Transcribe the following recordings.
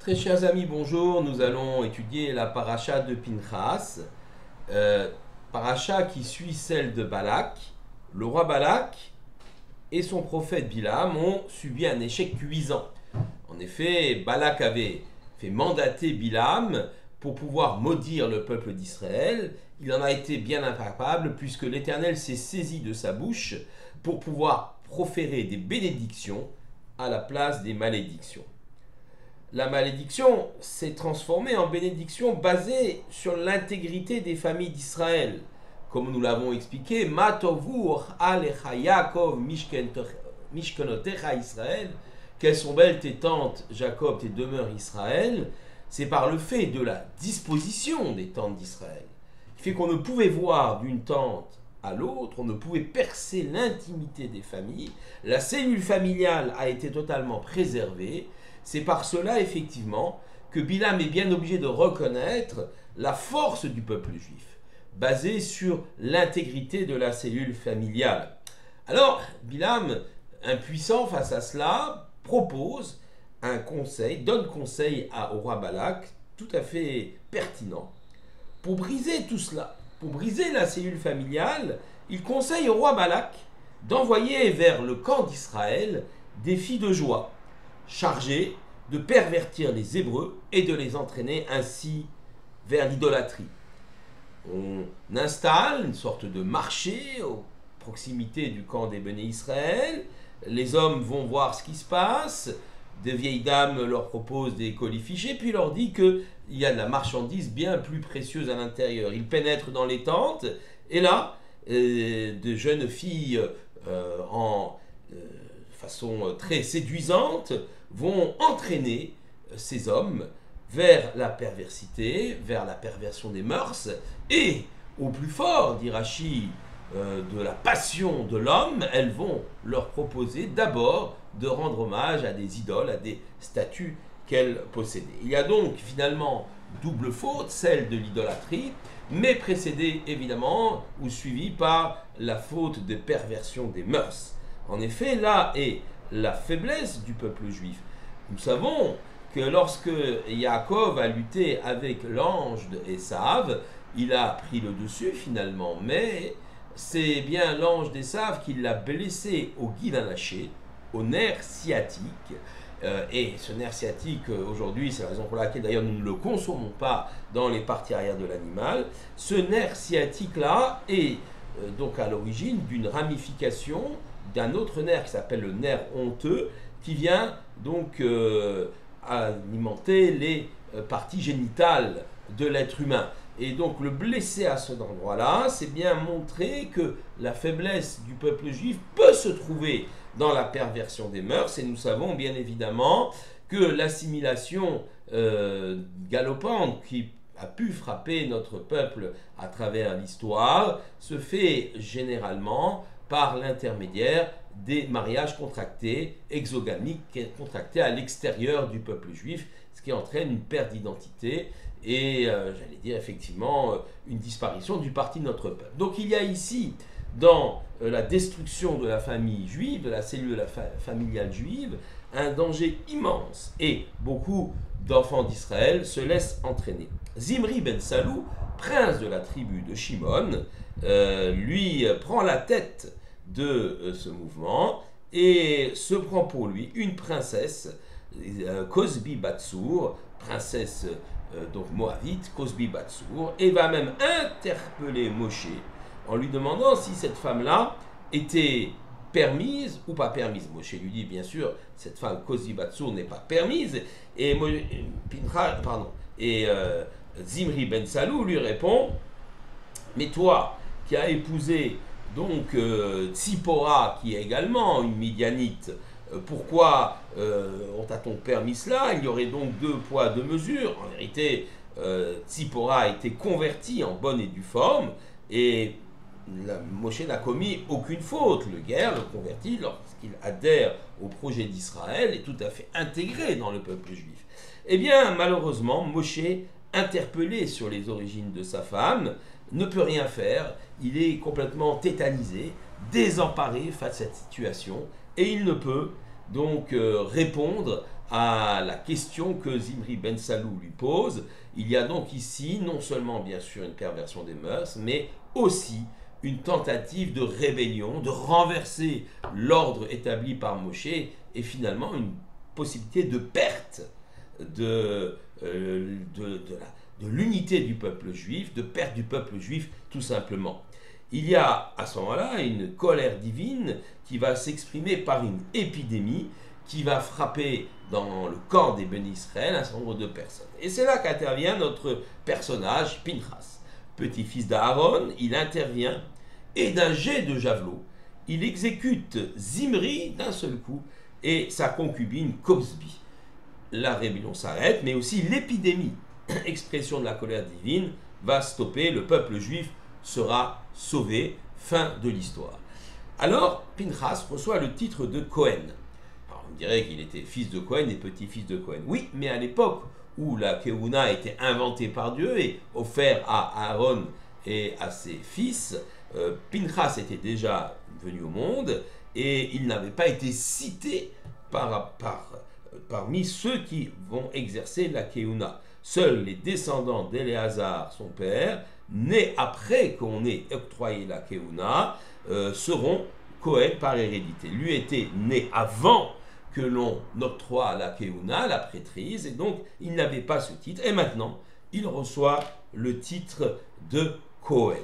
Très chers amis, bonjour. Nous allons étudier la paracha de Pinchas, paracha qui suit celle de Balak. Le roi Balak et son prophète Bilam ont subi un échec cuisant. En effet, Balak avait fait mandater Bilam pour pouvoir maudire le peuple d'Israël. Il en a été bien incapable puisque l'Éternel s'est saisi de sa bouche pour pouvoir proférer des bénédictions à la place des malédictions. La malédiction s'est transformée en bénédiction basée sur l'intégrité des familles d'Israël. Comme nous l'avons expliqué, Matovur alecha Yaakov mishkenotecha Israël, quelles sont belles tes tentes, Jacob, tes demeures Israël. C'est par le fait de la disposition des tentes d'Israël, qui fait qu'on ne pouvait voir d'une tente à l'autre, on ne pouvait percer l'intimité des familles, la cellule familiale a été totalement préservée. C'est par cela, effectivement, que Bilam est bien obligé de reconnaître la force du peuple juif, basée sur l'intégrité de la cellule familiale. Alors, Bilam, impuissant face à cela, propose un conseil, donne conseil au roi Balak, tout à fait pertinent. Pour briser tout cela, pour briser la cellule familiale, il conseille au roi Balak d'envoyer vers le camp d'Israël des filles de joie, chargées de pervertir les Hébreux et de les entraîner ainsi vers l'idolâtrie. On installe une sorte de marché aux proximités du camp des Béné Israël. Les hommes vont voir ce qui se passe. Des vieilles dames leur proposent des colifichets, puis leur dit qu'il y a de la marchandise bien plus précieuse à l'intérieur. Ils pénètrent dans les tentes, et là, de jeunes filles en façon très séduisante vont entraîner ces hommes vers la perversité, vers la perversion des mœurs, et au plus fort, dit Rachi, de la passion de l'homme, elles vont leur proposer d'abord de rendre hommage à des idoles, à des statues qu'elles possédaient. Il y a donc finalement double faute, celle de l'idolâtrie, mais précédée évidemment ou suivie par la faute de perversion des mœurs. En effet, là est la faiblesse du peuple juif. Nous savons que lorsque Yaakov a lutté avec l'ange de Esav, il a pris le dessus finalement, mais c'est bien l'ange d'Esav qui l'a blessé au guide anaché, au nerf sciatique. Et ce nerf sciatique, aujourd'hui, c'est la raison pour laquelle d'ailleurs nous ne le consommons pas dans les parties arrière de l'animal. Ce nerf sciatique-là est donc à l'origine d'une ramification d'un autre nerf qui s'appelle le nerf honteux, qui vient donc alimenter les parties génitales de l'être humain. Et donc le blesser à cet endroit-là, c'est bien montrer que la faiblesse du peuple juif peut se trouver dans la perversion des mœurs, et nous savons bien évidemment que l'assimilation galopante qui a pu frapper notre peuple à travers l'histoire se fait généralement par l'intermédiaire des mariages contractés, exogamiques, contractés à l'extérieur du peuple juif, ce qui entraîne une perte d'identité et, j'allais dire effectivement, une disparition du parti de notre peuple. Donc il y a ici, dans la destruction de la famille juive, de la cellule familiale juive, un danger immense, et beaucoup d'enfants d'Israël se laissent entraîner. Zimri ben Salou, prince de la tribu de Shimon, lui prend la tête de ce mouvement et se prend pour lui une princesse, Cosbi Batsour, princesse donc moabite, Cosbi Batsour, et va même interpeller Moshe en lui demandant si cette femme-là était permise ou pas permise. Moshe lui dit bien sûr cette femme Cosbi Batsour n'est pas permise, et Zimri ben Salou lui répond: mais toi qui as épousé donc Tsipora, qui est également une Midianite, pourquoi on t'a-t-on permis cela? Il y aurait donc deux poids, deux mesures. En vérité, Tsipora a été convertie en bonne et due forme, et Moshe n'a commis aucune faute. Le guerre, le converti, lorsqu'il adhère au projet d'Israël, est tout à fait intégré dans le peuple juif. Eh bien, malheureusement, Moshe, interpellé sur les origines de sa femme, ne peut rien faire. Il est complètement tétanisé, désemparé face à cette situation, et il ne peut donc répondre à la question que Zimri Ben Salou lui pose. Il y a donc ici non seulement bien sûr une perversion des mœurs, mais aussi une tentative de rébellion, de renverser l'ordre établi par Moshe et finalement une possibilité de perte de l'unité du peuple juif, de perte du peuple juif tout simplement. Il y a à ce moment-là une colère divine qui va s'exprimer par une épidémie qui va frapper dans le corps des bénis Israël un certain nombre de personnes. Et c'est là qu'intervient notre personnage, Pinchas. Petit-fils d'Aaron, il intervient et d'un jet de javelot, il exécute Zimri d'un seul coup et sa concubine Cozbi. La rébellion s'arrête, mais aussi l'épidémie, expression de la colère divine, va stopper, le peuple juif sera sauvé, fin de l'histoire. Alors, Pinchas reçoit le titre de Cohen. Alors, on dirait qu'il était fils de Cohen et petit-fils de Cohen. Oui, mais à l'époque où la Keuna a été inventée par Dieu et offerte à Aaron et à ses fils, Pinchas était déjà venu au monde et il n'avait pas été cité parmi ceux qui vont exercer la Keuna. Seuls les descendants d'Éléazar, son père, nés après qu'on ait octroyé la Keuna, seront Cohen par hérédité. Lui était né avant que l'on octroie la Keuna, la prêtrise, et donc il n'avait pas ce titre. Et maintenant, il reçoit le titre de Cohen.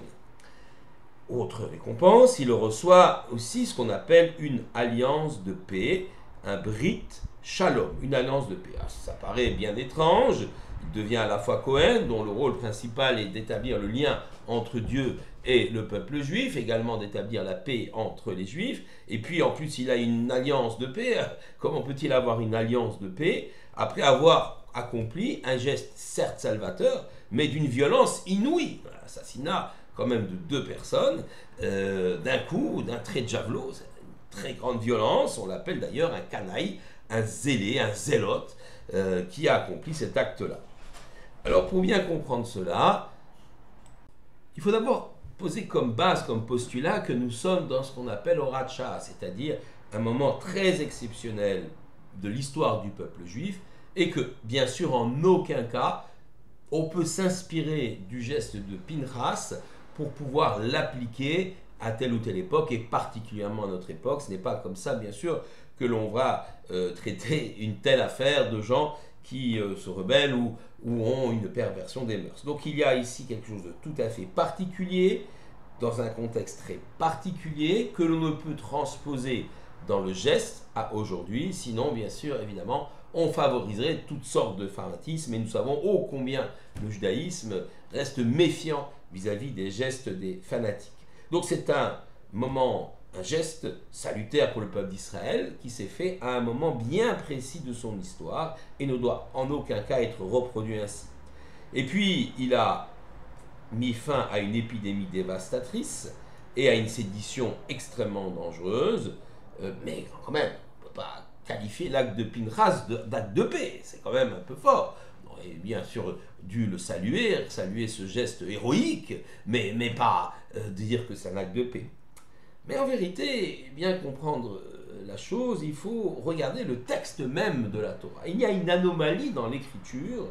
Autre récompense, il reçoit aussi ce qu'on appelle une alliance de paix, un Brit Shalom, une alliance de paix. Ça paraît bien étrange. Il devient à la fois Cohen, dont le rôle principal est d'établir le lien entre Dieu et le peuple juif, également d'établir la paix entre les juifs, et puis en plus il a une alliance de paix. Comment peut-il avoir une alliance de paix après avoir accompli un geste certes salvateur, mais d'une violence inouïe, l'assassinat quand même de 2 personnes, d'un coup, d'un trait de javelot, c'est une très grande violence, on l'appelle d'ailleurs un canaille, un zélé, un zélote, qui a accompli cet acte-là. Alors pour bien comprendre cela, il faut d'abord poser comme base, comme postulat, que nous sommes dans ce qu'on appelle Horat Shah, c'est-à-dire un moment très exceptionnel de l'histoire du peuple juif, et que, bien sûr, en aucun cas, on peut s'inspirer du geste de Pinchas pour pouvoir l'appliquer à telle ou telle époque, et particulièrement à notre époque. Ce n'est pas comme ça, bien sûr, que l'on va traiter une telle affaire de gens qui se rebellent ou ont une perversion des mœurs. Donc il y a ici quelque chose de tout à fait particulier, dans un contexte très particulier, que l'on ne peut transposer dans le geste à aujourd'hui, sinon bien sûr évidemment on favoriserait toutes sortes de fanatismes, et nous savons ô combien le judaïsme reste méfiant vis-à-vis des gestes des fanatiques. Donc c'est un moment, un geste salutaire pour le peuple d'Israël qui s'est fait à un moment bien précis de son histoire et ne doit en aucun cas être reproduit ainsi. Et puis il a mis fin à une épidémie dévastatrice et à une sédition extrêmement dangereuse, mais quand même, on ne peut pas qualifier l'acte de Pinchas d'acte de paix, c'est quand même un peu fort. On aurait bien sûr dû le saluer ce geste héroïque, mais pas dire que c'est un acte de paix. Mais en vérité, bien comprendre la chose, il faut regarder le texte même de la Torah. Il y a une anomalie dans l'écriture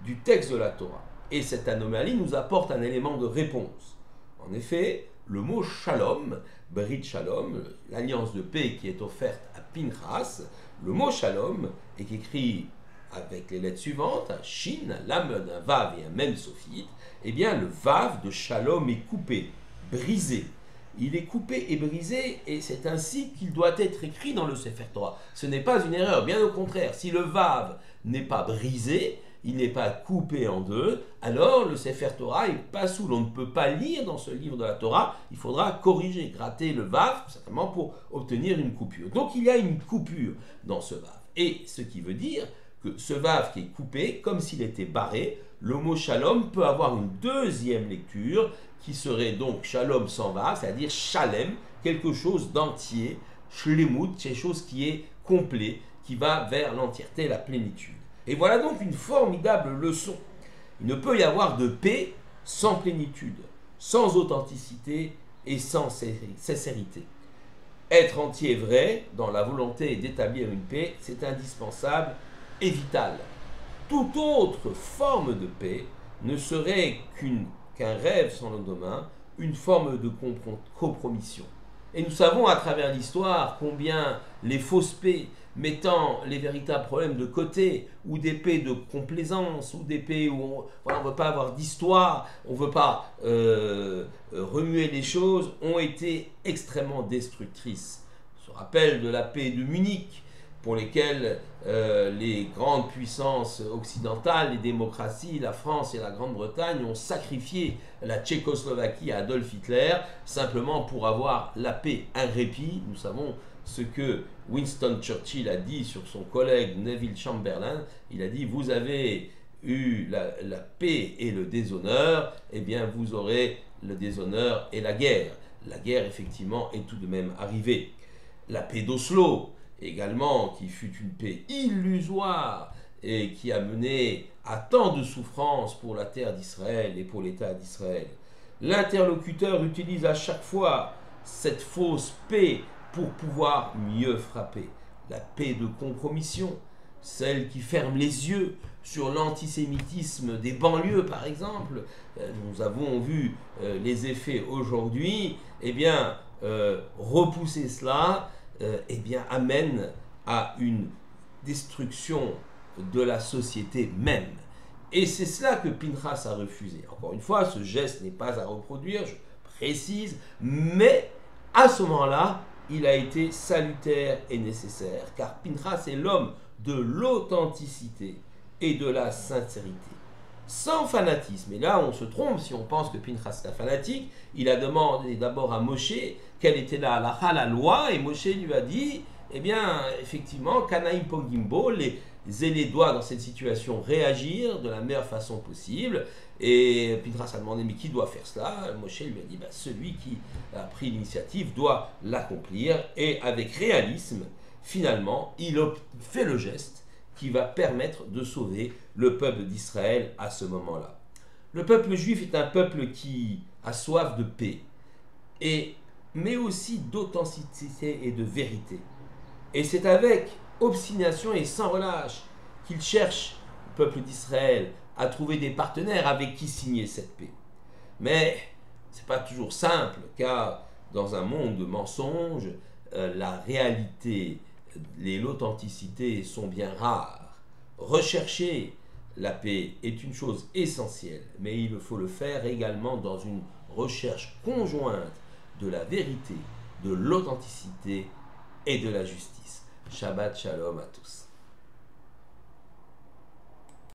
du texte de la Torah. Et cette anomalie nous apporte un élément de réponse. En effet, le mot shalom, Brit Shalom, l'alliance de paix qui est offerte à Pinchas, le mot shalom est écrit avec les lettres suivantes, un shin, un lamed, un vav et un mem sophite. Eh bien, le vav de shalom est coupé, brisé. Il est coupé et brisé, et c'est ainsi qu'il doit être écrit dans le Sefer Torah. Ce n'est pas une erreur, bien au contraire. Si le vav n'est pas brisé, il n'est pas coupé en deux, alors le Sefer Torah est pas soul. On ne peut pas lire dans ce livre de la Torah, il faudra corriger, gratter le vav, certainement pour obtenir une coupure. Donc il y a une coupure dans ce vav. Et ce qui veut dire que ce vav qui est coupé, comme s'il était barré, le mot shalom peut avoir une deuxième lecture, qui serait donc shalom sans vav, c'est-à-dire shalem, quelque chose d'entier, shlemut, quelque chose qui est complet, qui va vers l'entièreté, la plénitude. Et voilà donc une formidable leçon. Il ne peut y avoir de paix sans plénitude, sans authenticité et sans sincérité. Être entier vrai dans la volonté d'établir une paix, c'est indispensable est vitale. Toute autre forme de paix ne serait qu'un rêve sans lendemain, une forme de compromission. Et nous savons à travers l'histoire combien les fausses paix, mettant les véritables problèmes de côté, ou des paix de complaisance, ou des paix où on ne veut pas avoir d'histoire, on ne veut pas remuer les choses, ont été extrêmement destructrices. On se rappelle de la paix de Munich, pour lesquelles les grandes puissances occidentales, les démocraties, la France et la Grande-Bretagne ont sacrifié la Tchécoslovaquie à Adolf Hitler simplement pour avoir la paix, un répit. Nous savons ce que Winston Churchill a dit sur son collègue Neville Chamberlain. Il a dit: vous avez eu la paix et le déshonneur, eh bien vous aurez le déshonneur et la guerre. La guerre effectivement est tout de même arrivée. La paix d'Oslo également, qui fut une paix illusoire et qui a mené à tant de souffrances pour la terre d'Israël et pour l'État d'Israël. L'interlocuteur utilise à chaque fois cette fausse paix pour pouvoir mieux frapper. La paix de compromission, celle qui ferme les yeux sur l'antisémitisme des banlieues par exemple. Nous avons vu les effets aujourd'hui. Eh bien, repousser cela eh bien, amène à une destruction de la société même. Et c'est cela que Pinchas a refusé. Encore une fois, ce geste n'est pas à reproduire, je précise, mais à ce moment-là, il a été salutaire et nécessaire, car Pinchas est l'homme de l'authenticité et de la sincérité. Sans fanatisme. Et là, on se trompe si on pense que Pinchas est un fanatique. Il a demandé d'abord à Moshe quelle était la halakha, la loi, et Moshe lui a dit, eh bien, effectivement, Kanaïm Pogimbo, les zélés doivent dans cette situation réagir de la meilleure façon possible. Et Pinchas a demandé, mais qui doit faire cela? Moshe lui a dit, celui qui a pris l'initiative doit l'accomplir. Et avec réalisme, finalement, il fait le geste qui va permettre de sauver le peuple d'Israël à ce moment-là. Le peuple juif est un peuple qui a soif de paix, mais aussi d'authenticité et de vérité. Et c'est avec obstination et sans relâche qu'il cherche, le peuple d'Israël, à trouver des partenaires avec qui signer cette paix. Mais ce n'est pas toujours simple, car dans un monde de mensonges, la réalité et l'authenticité sont bien rares. Rechercher la paix est une chose essentielle, mais il faut le faire également dans une recherche conjointe de la vérité, de l'authenticité et de la justice. Shabbat Shalom à tous.